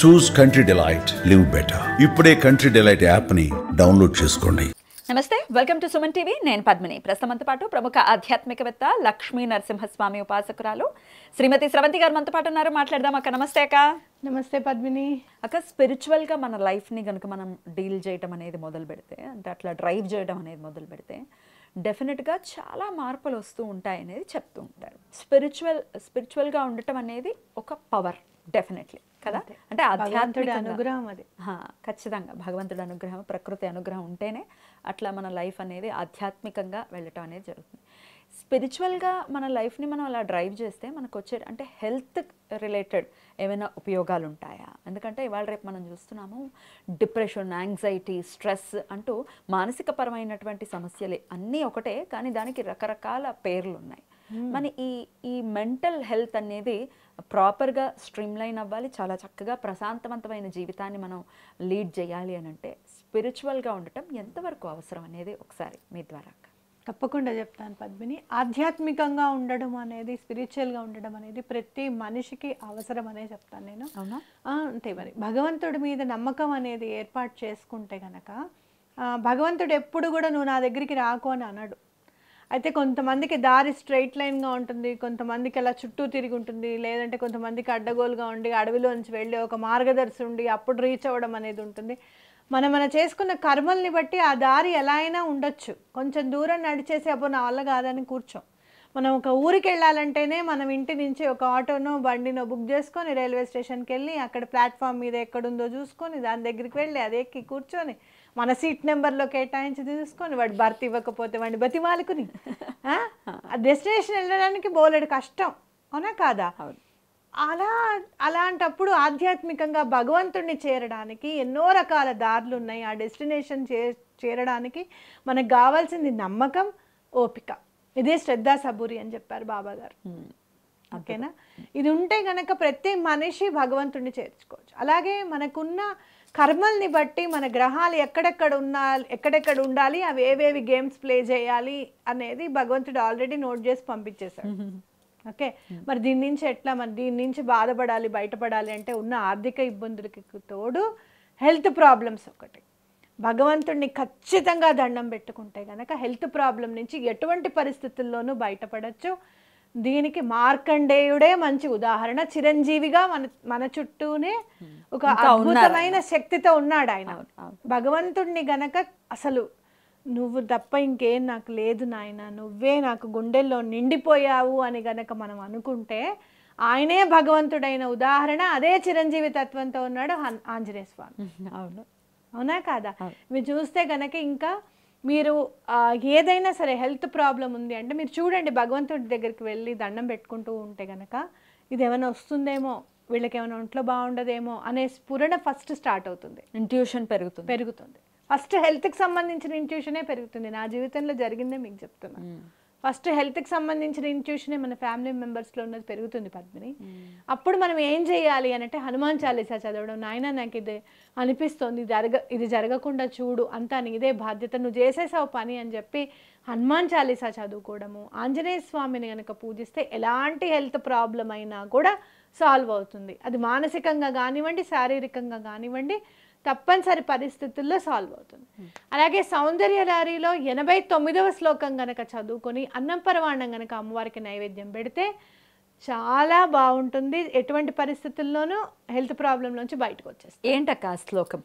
చూస్ country delight, live better. ఇప్పుడే country delight యాప్ని download చేసుకోండి. నమస్తే, వెల్కమ్ టు సుమన్ టీవీ. నేను పద్మిని. ప్రస్తుతంతో పాటు ప్రముఖ ఆధ్యాత్మికవేత్త లక్ష్మీ నరసింహస్వామి ఉపాసకురాలు శ్రీమతి స్రవంతి గారు మనతో పాటు ఉన్నారు. మాట్లాడదాం అక్క. నమస్తే అక్క. నమస్తే పద్మిని. అక్క, స్పిరిచువల్గా మన లైఫ్ని కనుక మనం డీల్ చేయడం అనేది మొదలు పెడితే, అంటే అట్లా డ్రైవ్ చేయడం అనేది మొదలు పెడితే డెఫినెట్గా చాలా మార్పులు వస్తూ ఉంటాయి అనేది చెప్తూ ఉంటారు. స్పిరిచువల్గా ఉండటం అనేది ఒక పవర్, డెఫినెట్లీ కదా. అంటే ఆధ్యాత్మిక అనుగ్రహం, అది ఖచ్చితంగా భగవంతుడి అనుగ్రహం, ప్రకృతి అనుగ్రహం ఉంటేనే అట్లా మన లైఫ్ అనేది ఆధ్యాత్మికంగా వెళ్ళటం అనేది జరుగుతుంది. స్పిరిచువల్గా మన లైఫ్ని మనం అలా డ్రైవ్ చేస్తే మనకు వచ్చే అంటే హెల్త్ రిలేటెడ్ ఏమైనా ఉపయోగాలు ఉంటాయా? ఎందుకంటే ఇవాళ రేపు మనం చూస్తున్నాము డిప్రెషన్, యాంగ్జైటీ, స్ట్రెస్ అంటూ మానసిక పరమైనటువంటి సమస్యలే అన్నీ ఒకటే, కానీ దానికి రకరకాల పేర్లు ఉన్నాయి. మన ఈ మెంటల్ హెల్త్ అనేది ప్రాపర్గా స్ట్రీమ్లైన్ అవ్వాలి, చాలా చక్కగా ప్రశాంతవంతమైన జీవితాన్ని మనం లీడ్ చేయాలి అని అంటే స్పిరిచువల్గా ఉండటం ఎంతవరకు అవసరం అనేది ఒకసారి మీ ద్వారా. తప్పకుండా చెప్తాను పద్మిని. ఆధ్యాత్మికంగా ఉండడం అనేది, స్పిరిచువల్గా ఉండడం అనేది ప్రతి మనిషికి అవసరం అనే చెప్తాను నేను. అవునా? అంతే. మరి భగవంతుడి మీద నమ్మకం అనేది ఏర్పాటు చేసుకుంటే కనుక భగవంతుడు ఎప్పుడు కూడా నువ్వు నా దగ్గరికి రాకు అని అనడు. అయితే కొంతమందికి దారి స్ట్రైట్ లైన్గా ఉంటుంది, కొంతమందికి అలా చుట్టూ తిరిగి ఉంటుంది, లేదంటే కొంతమందికి అడ్డగోలుగా ఉండి అడవిలోంచి వెళ్ళి ఒక మార్గదర్శి ఉండి అప్పుడు రీచ్ అవ్వడం అనేది ఉంటుంది. మన చేసుకున్న కర్మల్ని బట్టి ఆ దారి ఎలా అయినా ఉండొచ్చు. కొంచెం దూరం నడిచేసి అప్పుడు నా వల్ల కాదని కూర్చోం. మనం ఒక ఊరికి వెళ్ళాలంటేనే మనం ఇంటి నుంచి ఒక ఆటోనో బండినో బుక్ చేసుకొని రైల్వే స్టేషన్కి వెళ్ళి అక్కడ ప్లాట్ఫామ్ మీద ఎక్కడుందో చూసుకొని దాని దగ్గరికి వెళ్ళి అది ఎక్కి కూర్చొని మన సీట్ నెంబర్లో కేటాయించి తీసుకొని వాడు బర్త్ ఇవ్వకపోతే వాడిని బతిమాలుకుని డెస్టినేషన్ వెళ్ళడానికి బోలెడు కష్టం, అవునా కాదా? అలాంటప్పుడు ఆధ్యాత్మికంగా భగవంతుడిని చేరడానికి ఎన్నో రకాల దారులు ఉన్నాయి. ఆ డెస్టినేషన్ చేరడానికి మనకు కావాల్సింది నమ్మకం, ఓపిక. ఇదే శ్రద్ధా సబూరి అని చెప్పారు బాబా గారు. ఓకేనా? ఇది ఉంటే గనక ప్రతి మనిషి భగవంతుడిని చేర్చుకోవచ్చు. అలాగే మనకున్న కర్మల్ని బట్టి మన గ్రహాలు ఎక్కడెక్కడ ఉండాలి, అవి ఏవేవి గేమ్స్ ప్లే చేయాలి అనేది భగవంతుడు ఆల్రెడీ నోట్ చేసి పంపించేశాడు. ఓకే, మరి దీని నుంచి బాధపడాలి, బయటపడాలి అంటే ఉన్న ఆర్థిక ఇబ్బందులకి తోడు హెల్త్ ప్రాబ్లమ్స్ ఒకటి. భగవంతుడిని ఖచ్చితంగా దండం పెట్టుకుంటే కనుక హెల్త్ ప్రాబ్లం నుంచి ఎటువంటి పరిస్థితుల్లోనూ బయటపడచ్చు. దీనికి మార్కండేయుడే మంచి ఉదాహరణ. చిరంజీవిగా మన చుట్టూనే ఒక అద్భుతమైన శక్తితో ఉన్నాడు ఆయన. భగవంతుడిని గనక అసలు నువ్వు తప్ప ఇంకేం నాకు లేదు నాయన, నువ్వే నాకు గుండెల్లో నిండిపోయావు అని గనక మనం అనుకుంటే ఆయనే భగవంతుడైన ఉదాహరణ. అదే చిరంజీవి తత్వంతో ఉన్నాడు ఆంజనేయ స్వామి. అవునా కాదా? మీరు చూస్తే గనక ఇంకా మీరు ఏదైనా సరే హెల్త్ ప్రాబ్లం ఉంది అంటే మీరు చూడండి, భగవంతుడి దగ్గరికి వెళ్ళి దండం పెట్టుకుంటూ ఉంటే గనక ఇది ఏమైనా వస్తుందేమో, వీళ్ళకి ఏమైనా ఒంట్లో బాగుండదేమో అనే స్ఫురణ ఫస్ట్ స్టార్ట్ అవుతుంది. ఇంట్యూషన్ పెరుగుతుంది. ఫస్ట్ హెల్త్కి సంబంధించిన ఇంట్యూషనే పెరుగుతుంది. నా జీవితంలో జరిగిందే మీకు చెప్తున్నా. ఫస్ట్ హెల్త్కి సంబంధించిన ఇంట్యూషనే మన ఫ్యామిలీ మెంబర్స్లో ఉన్నది పెరుగుతుంది పద్మిని. అప్పుడు మనం ఏం చేయాలి అని అంటే హనుమాన్ చాలీసా చదవడం. నాయన నాకు ఇది అనిపిస్తోంది, ఇది జరగకుండా చూడు, అంతా నీదే బాధ్యత, నువ్వు చేసేసావు పని అని చెప్పి హనుమాన్ చాలీసా చదువుకోవడము. ఆంజనేయ స్వామిని కనుక పూజిస్తే ఎలాంటి హెల్త్ ప్రాబ్లం అయినా కూడా సాల్వ్ అవుతుంది. అది మానసికంగా కానివ్వండి, శారీరకంగా కానివ్వండి, తప్పనిసరి పరిస్థితుల్లో సాల్వ్ అవుతుంది. అలాగే సౌందర్య లారీలో 89వ శ్లోకం గనక చదువుకొని అన్నం పరవాణం గనక అమ్మవారికి నైవేద్యం పెడితే చాలా బాగుంటుంది. ఎటువంటి పరిస్థితుల్లోనూ హెల్త్ ప్రాబ్లం నుంచి బయటకు వచ్చేస్తుంది. ఏంటక్క ఆ శ్లోకం?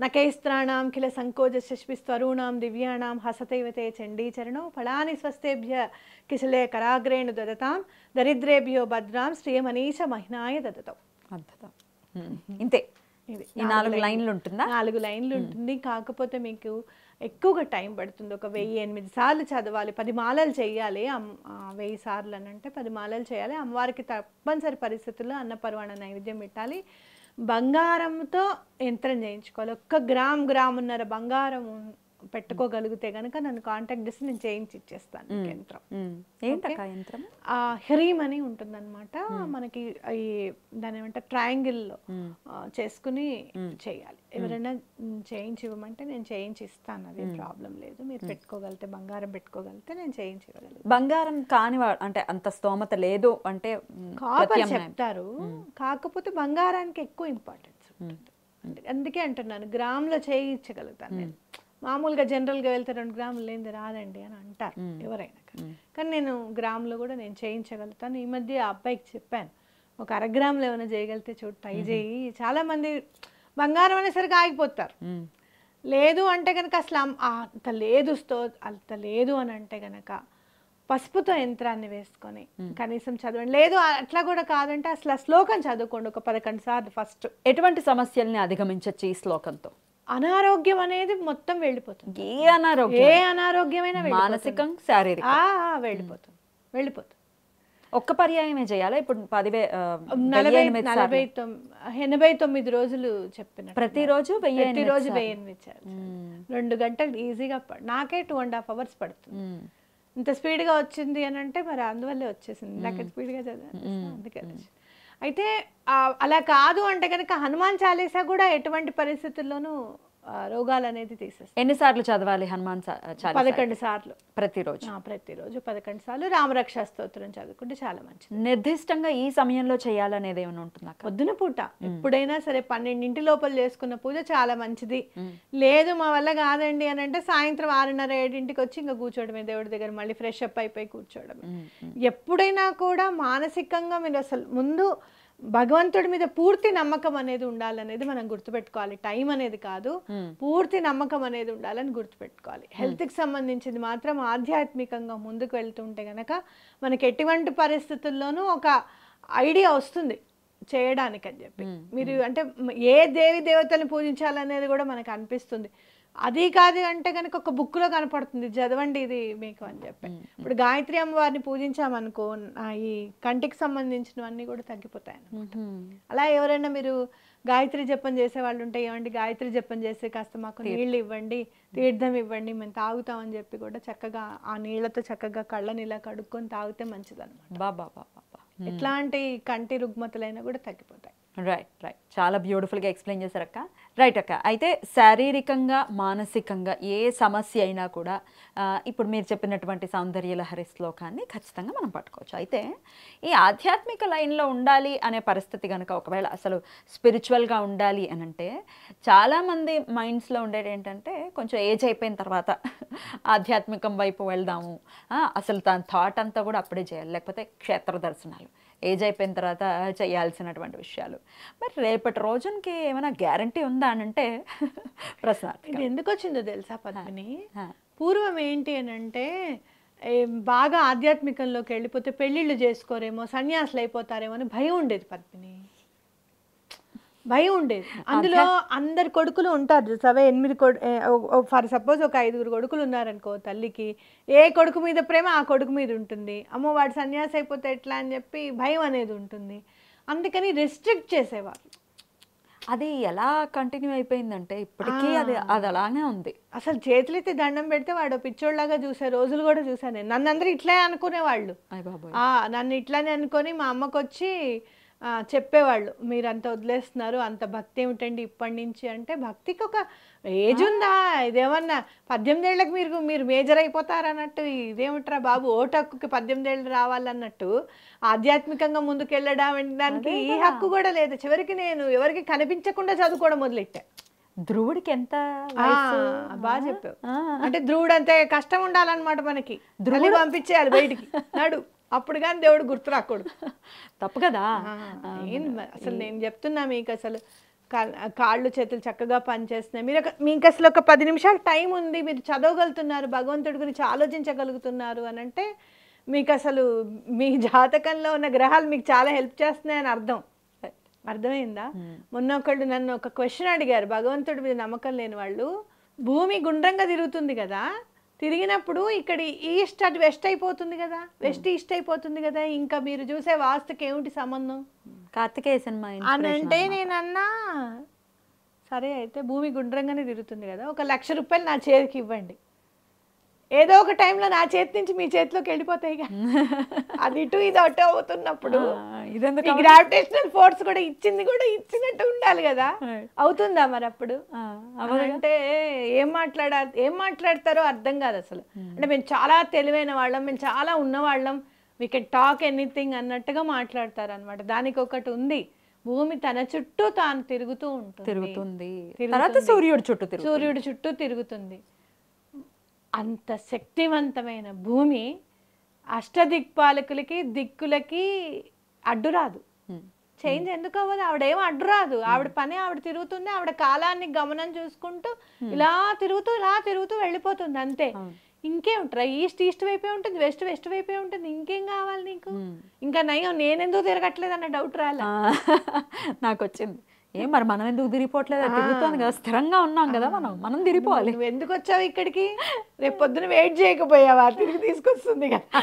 నకైస్త్రాణం కిల సంకోజస్వరూణాం దివ్యాణం హసతైవతే చండీచరణో ఫలాని స్వస్తేభ్య కిశలే కరాగ్రేణు దదతాం దరిద్రేభ్యో భద్రాం శ్రీయమనీష మహినాయ దదతం. అద్భుతం. ఇంతే. ఇది 4 లైన్లు ఉంటుందా? 4 లైన్లు ఉంటుంది. కాకపోతే మీకు ఎక్కువగా టైం పడుతుంది. ఒక 1008 సార్లు చదవాలి, 10 మాలలు చేయాలి. 1000 సార్లు అని అంటే 10 మాలలు చేయాలి. అమ్మవారికి తప్పనిసరి పరిస్థితుల్లో అన్నపరవాణ నైవేద్యం పెట్టాలి. బంగారంతో యంత్రం చేయించుకోవాలి. 1 గ్రామున్నర బంగారం పెట్టుకోగలిగితే కనుక నన్ను కాంటాక్ట్ చేసి నేను చేయించి ఇచ్చేస్తాను మీకు యంత్రం. ఏంటక్క యంత్రం? హ్రీమ్ అని ఉంటుందన్నమాట. మనకి ఈ దాని ఏమంటారు ట్రయాంగిల్లో చేసుకుని చేయాలి. ఎవరైనా చేయించి ఇవ్వమంటే నేను చేయించి ఇస్తాను, అది ప్రాబ్లం లేదు. మీరు పెట్టుకోగలిగితే, బంగారం పెట్టుకోగలిగితే నేను చేయించి ఇవ్వగలుగుతాను. బంగారం కాని అంటే అంత స్తోమత లేదు అంటే కాపర్ చెప్తారు, కాకపోతే బంగారానికి ఎక్కువ ఇంపార్టెన్స్ ఉంటుంది. అందుకే అంటున్నాను గ్రాములో చేయించగలుగుతాను నేను. మామూలుగా జనరల్గా వెళ్తే 2 గ్రాములు లేనిది రాదండి అని అంటారు ఎవరైనా, కానీ నేను గ్రాములో కూడా నేను చేయించగలుగుతాను. ఈ మధ్య ఆ అబ్బాయికి చెప్పాను, ఒక 1/2 గ్రాములు ఏమైనా చేయగలిగితే చూడు, ట్రై చేయి. చాలామంది బంగారం అనేసరికి ఆగిపోతారు. లేదు అంటే కనుక అసలు అంత లేదు అంత లేదు అని అంటే కనుక పసుపుతో యంత్రాన్ని వేసుకొని కనీసం చదవండి. లేదు అట్లా కూడా కాదంటే అసలు ఆ శ్లోకం చదువుకోండి ఒక 11 సార్లు ఫస్ట్. ఎటువంటి సమస్యల్ని అధిగమించవచ్చు ఈ శ్లోకంతో? అనారోగ్యం అనేది మొత్తం వెళ్ళిపోతుంది. ఏ అనారోగ్యమైనా మానసికం, శారీరక వెళ్ళిపోతుంది. ఒక్క పర్యాయమే చేయాలా? ఇప్పుడు 89 రోజులు చెప్పిన ప్రతిరోజు 1008 చేయాలి. 2 గంటలు ఈజీగా నాకే 2.5 hours పడుతుంది. ఇంత స్పీడ్గా వచ్చింది అని అంటే మరి అందువల్లే వచ్చేసింది. నాకు స్పీడ్గా చదివాను అందుకే. అయితే అలా కాదు అంటే కనుక హనుమాన్ చాలీసా కూడా ఎటువంటి పరిస్థితుల్లోనూ రోగాలు అనేది తీసేస్తాయి. ఎన్నిసార్లు చదవాలి హనుమాన్ చాలీసా? 11 సార్లు ప్రతిరోజు. ప్రతిరోజు 11 సార్లు రామరక్షా స్తోత్రం చదువుకుంటే చాలా మంచిది. నిర్దిష్టంగా ఈ సమయంలో చేయాలనేది ఏమైనా ఉంటుందా? పొద్దున పూట ఎప్పుడైనా సరే 12 లోపల చేసుకున్న పూజ చాలా మంచిది. లేదు మా వల్ల కాదండి అని అంటే సాయంత్రం 6:30-7 వచ్చి ఇంకా కూర్చోవడమే దేవుడి దగ్గర, మళ్ళీ ఫ్రెష్ అప్ అయిపోయి కూర్చోవడమే. ఎప్పుడైనా కూడా మానసికంగా మీరు అసలు ముందు భగవంతుడి మీద పూర్తి నమ్మకం అనేది ఉండాలనేది మనం గుర్తుపెట్టుకోవాలి. టైం అనేది కాదు, పూర్తి నమ్మకం అనేది ఉండాలని గుర్తుపెట్టుకోవాలి. హెల్త్కి సంబంధించింది మాత్రం ఆధ్యాత్మికంగా ముందుకు వెళ్తుంటే గనక మనకి ఎటువంటి పరిస్థితుల్లోనూ ఒక ఐడియా వస్తుంది చేయడానికి అని చెప్పి. మీరు అంటే ఏ దేవి దేవతల్ని పూజించాలనేది కూడా మనకు అనిపిస్తుంది. అది కాదు అంటే కనుక ఒక బుక్లో కనపడుతుంది, చదవండి ఇది మీకు అని చెప్పి. ఇప్పుడు గాయత్రి అమ్మవారిని పూజించామనుకో ఈ కంటికి సంబంధించినవన్నీ కూడా తగ్గిపోతాయి అన్నమాట. అలా ఎవరైనా మీరు గాయత్రి జపం చేసే వాళ్ళు ఉంటే ఏమండి గాయత్రి జపం చేసి కాస్త మాకు నీళ్ళు ఇవ్వండి, తీర్థం ఇవ్వండి, మేము తాగుతామని చెప్పి కూడా చక్కగా ఆ నీళ్లతో చక్కగా కళ్ళని ఇలా కడుక్కొని తాగితే మంచిది అనమాట. ఎట్లాంటి కంటి రుగ్మతలైనా కూడా తగ్గిపోతాయి. రైట్. చాలా బ్యూటిఫుల్గా ఎక్స్ప్లెయిన్ చేశారక్క. రైట్ అక్క, అయితే శారీరకంగా మానసికంగా ఏ సమస్య అయినా కూడా ఇప్పుడు మీరు చెప్పినటువంటి సౌందర్యలహరి శ్లోకాన్ని ఖచ్చితంగా మనం పట్టుకోవచ్చు. అయితే ఈ ఆధ్యాత్మిక లైన్లో ఉండాలి అనే పరిస్థితి కనుక ఒకవేళ అసలు స్పిరిచువల్గా ఉండాలి అని అంటే చాలామంది మైండ్స్లో ఉండేది ఏంటంటే కొంచెం ఏజ్ అయిపోయిన తర్వాత ఆధ్యాత్మికం వైపు వెళ్దాము, అసలు దాని థాట్ అంతా కూడా అప్పుడే చేయాలి, లేకపోతే క్షేత్ర దర్శనాలు ఏజ్ అయిపోయిన తర్వాత చేయాల్సినటువంటి విషయాలు. మరి రేపటి రోజునికి ఏమైనా గ్యారంటీ ఉందా అని అంటే ప్రశ్న. ఇది ఎందుకు వచ్చిందో తెలుసా పద్మిని? పూర్వం ఏంటి అని అంటే బాగా ఆధ్యాత్మికంలోకి వెళ్ళిపోతే పెళ్ళిళ్ళు చేసుకోరేమో, సన్యాసులు అయిపోతారేమో అని భయం ఉండేది పద్మిని, భయం ఉండేది. అందులో అందరు కొడుకులు ఉంటారు చూసావే, 8 ఫర్ సపోజ్ ఒక 5 కొడుకులు ఉన్నారనుకో, తల్లికి ఏ కొడుకు మీద ప్రేమ ఆ కొడుకు మీద ఉంటుంది. అమ్మో వాడు సన్యాసి అయిపోతే ఎట్లా అని చెప్పి భయం అనేది ఉంటుంది. అందుకని రెస్ట్రిక్ట్ చేసేవారు. అది ఎలా కంటిన్యూ అయిపోయిందంటే ఇప్పటికీ అది అలానే ఉంది. అసలు చేతులెత్తి దండం పెడితే వాడు పిచ్చోళ్ళలాగా చూసే రోజులు కూడా చూసాను నేను. నన్ను అందరూ ఇట్లే అనుకునేవాళ్ళు, నన్ను ఇట్లానే అనుకొని మా అమ్మకు వచ్చి చెప్పేవాళ్ళు, మీరు అంత వదిలేస్తున్నారు, అంత భక్తి ఏమిటండి ఇప్పటి నుంచి అంటే. భక్తికి ఒక ఏజ్ ఉందా? ఇదేమన్నా 18 ఏళ్ళకి మీరు మేజర్ అయిపోతారన్నట్టు, ఇదేమిట్రా బాబు ఓటు హక్కుకి 18 ఏళ్ళు రావాలన్నట్టు ఆధ్యాత్మికంగా ముందుకు వెళ్ళడానికి ఈ హక్కు కూడా లేదు. చివరికి నేను ఎవరికి కనిపించకుండా చదువుకోవడం మొదలెట్టా. ధ్రువుడికి ఎంత బాగా చెప్పావు. అంటే ధ్రువుడు అంతే కష్టం ఉండాలన్నమాట మనకి, ధ్రువుడు పంపించేయాలి బయటికి నాడు, అప్పుడు కానీ దేవుడు గుర్తు రాకూడదు. తప్పు కదా. అసలు నేను చెప్తున్నా మీకు, అసలు కాళ్ళు చేతులు చక్కగా పనిచేస్తున్నాయి. మీకు అసలు ఒక 10 నిమిషాలు టైం ఉంది, మీరు చదవగలుగుతున్నారు, భగవంతుడి గురించి ఆలోచించగలుగుతున్నారు అని అంటే మీకు అసలు మీ జాతకంలో ఉన్న గ్రహాలు మీకు చాలా హెల్ప్ చేస్తున్నాయని అర్థమైందా? మొన్న ఒకళ్ళు నన్ను ఒక క్వశ్చన్ అడిగారు, భగవంతుడి మీద నమ్మకం లేని వాళ్ళు, భూమి గుండ్రంగా తిరుగుతుంది కదా, తిరిగినప్పుడు ఇక్కడ ఈస్ట్ అటు వెస్ట్ అయిపోతుంది కదా, వెస్ట్ ఈస్ట్ అయిపోతుంది కదా, ఇంకా మీరు చూసే వాస్తుకి ఏమిటి సంబంధం? కార్తికేయ సినిమా అని అంటే నేనన్నా సరే అయితే భూమి గుండ్రంగానే తిరుగుతుంది కదా, 1,00,000 రూపాయలు నా చేతికి ఇవ్వండి, ఏదో ఒక టైంలో నా చేతి నుంచి మీ చేతిలోకి వెళ్ళిపోతాయి. అది ఇటు ఇది అటు అవుతున్నప్పుడు ఇదెందుకు గ్రావిటేషనల్ ఫోర్స్ కూడా ఇచ్చినట్టు ఉండాలి కదా. అవుతుందా మరి అప్పుడు? అంటే ఏం మాట్లాడతారో అర్థం కాదు అసలు. అంటే మేము చాలా తెలివైన వాళ్ళం, మేము చాలా ఉన్నవాళ్ళం, వీ కెన్ టాక్ ఎనీథింగ్ అన్నట్టుగా మాట్లాడతారు అనమాట. దానికి ఒకటి ఉంది, భూమి తన చుట్టూ తాను తిరుగుతూ ఉంటుంది, సూర్యుడు చుట్టూ తిరుగుతుంది. అంత శక్తివంతమైన భూమి అష్టదిక్పాలకులకి దిక్కులకి అడ్డు రాదు. చేంజ్ ఎందుకు అవ్వదు? ఆవిడేం అడ్డు రాదు, ఆవిడ పని ఆవిడ తిరుగుతుంది, ఆవిడ కాలాన్ని గమనం చూసుకుంటూ ఇలా తిరుగుతూ వెళ్ళిపోతుంది అంతే. ఇంకేముంటారా? ఈస్ట్ వైపే ఉంటుంది, వెస్ట్ వైపే ఉంటుంది, ఇంకేం కావాలి నీకు? ఇంకా నయ్యం నేనెందుకు తిరగట్లేదు అన్న డౌట్ రాలే నాకు వచ్చింది. ఏం మరి మనం ఎందుకు తిరిగిపోవట్లేదు? తిరుగుతుంది కదా, స్థిరంగా ఉన్నాం కదా, మనం తిరిగిపోవాలి. నువ్వు ఎందుకు వచ్చావు ఇక్కడికి? రేపు పొద్దున వెయిట్ చేయకపోయావా? తిరిగి తీసుకొస్తుంది కదా.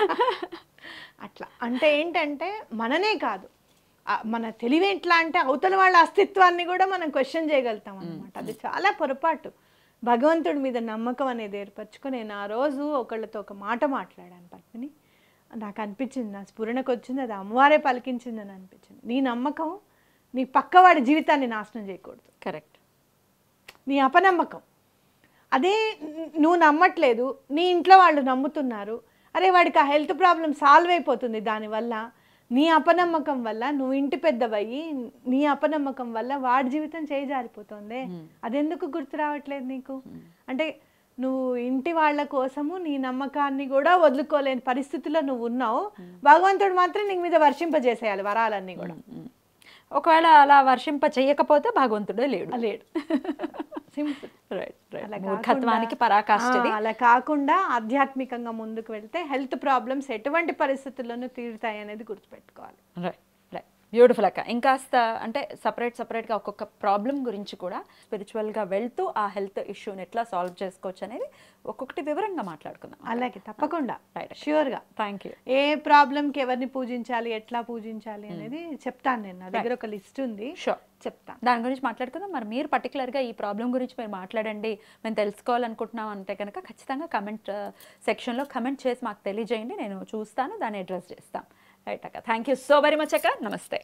అట్లా అంటే ఏంటంటే మననే కాదు, మన తెలివి ఎట్లా అంటే అవతల వాళ్ళ అస్తిత్వాన్ని కూడా మనం క్వశ్చన్ చేయగలుగుతాం అనమాట. అది చాలా పొరపాటు. భగవంతుడి మీద నమ్మకం అనేది ఏర్పరచుకొని నేను ఆ రోజు ఒకళ్ళతో ఒక మాట మాట్లాడాను పద్మిని. నాకు అనిపించింది, నా స్ఫురణకు వచ్చింది, అది అమ్మవారే పలికించిందని అనిపించింది. నీ నమ్మకం నీ పక్కవాడి జీవితాన్ని నాశనం చేయకూడదు. కరెక్ట్. నీ అపనమ్మకం అదే నువ్వు నమ్మట్లేదు, నీ ఇంట్లో వాళ్ళు నమ్ముతున్నారు, అరే వాడికి ఆ హెల్త్ ప్రాబ్లం సాల్వ్ అయిపోతుంది దానివల్ల. నీ అపనమ్మకం వల్ల నువ్వు ఇంటి పెద్దవయ్యి నీ అపనమ్మకం వల్ల వాడి జీవితం చేజారిపోతుంది. అదెందుకు గుర్తు రావట్లేదు నీకు? అంటే నువ్వు ఇంటి వాళ్ళ కోసము నీ నమ్మకాన్ని కూడా వదులుకోలేని పరిస్థితిలో నువ్వు ఉన్నావు. భగవంతుడు మాత్రం నీ మీద వర్షింపజేసేయాలి వరాలన్నీ కూడా. ఒకవేళ అలా వర్షింప చేయకపోతే భగవంతుడే లేడు. సింపుల్. మూర్ఖత్వానికి పరాకాష్ఠ. అలా కాకుండా ఆధ్యాత్మికంగా ముందుకు వెళ్తే హెల్త్ ప్రాబ్లమ్స్ ఎటువంటి పరిస్థితుల్లోనూ తీరుతాయి అనేది గుర్తుపెట్టుకోవాలి. రైట్. బ్యూటిఫుల్ అక్క. ఇంకాస్త అంటే సపరేట్గా ఒక్కొక్క ప్రాబ్లం గురించి కూడా స్పిరిచువల్గా వెళ్తూ ఆ హెల్త్ ఇష్యూని ఎట్లా సాల్వ్ చేసుకోవచ్చు అనేది ఒక్కొక్కటి వివరంగా మాట్లాడుకుందాం. అలాగే, తప్పకుండా, ష్యూర్గా. Thank you. ఏ ప్రాబ్లంకి ఎవరిని పూజించాలి, ఎట్లా పూజించాలి అనేది చెప్తాను నేను. నా దగ్గర ఒక లిస్ట్ ఉంది, చెప్తాను, దాని గురించి మాట్లాడుకుందాం. మరి మీరు పర్టికులర్గా ఈ ప్రాబ్లం గురించి మీరు మాట్లాడండి, మేము తెలుసుకోవాలనుకుంటున్నాం అంటే కనుక ఖచ్చితంగా కమెంట్ సెక్షన్లో కమెంట్ చేసి మాకు తెలియజేయండి, నేను చూస్తాను, దాన్ని అడ్రస్ చేస్తాను. రైట్ అక్క. Thank you so very much అక్క. నమస్తే.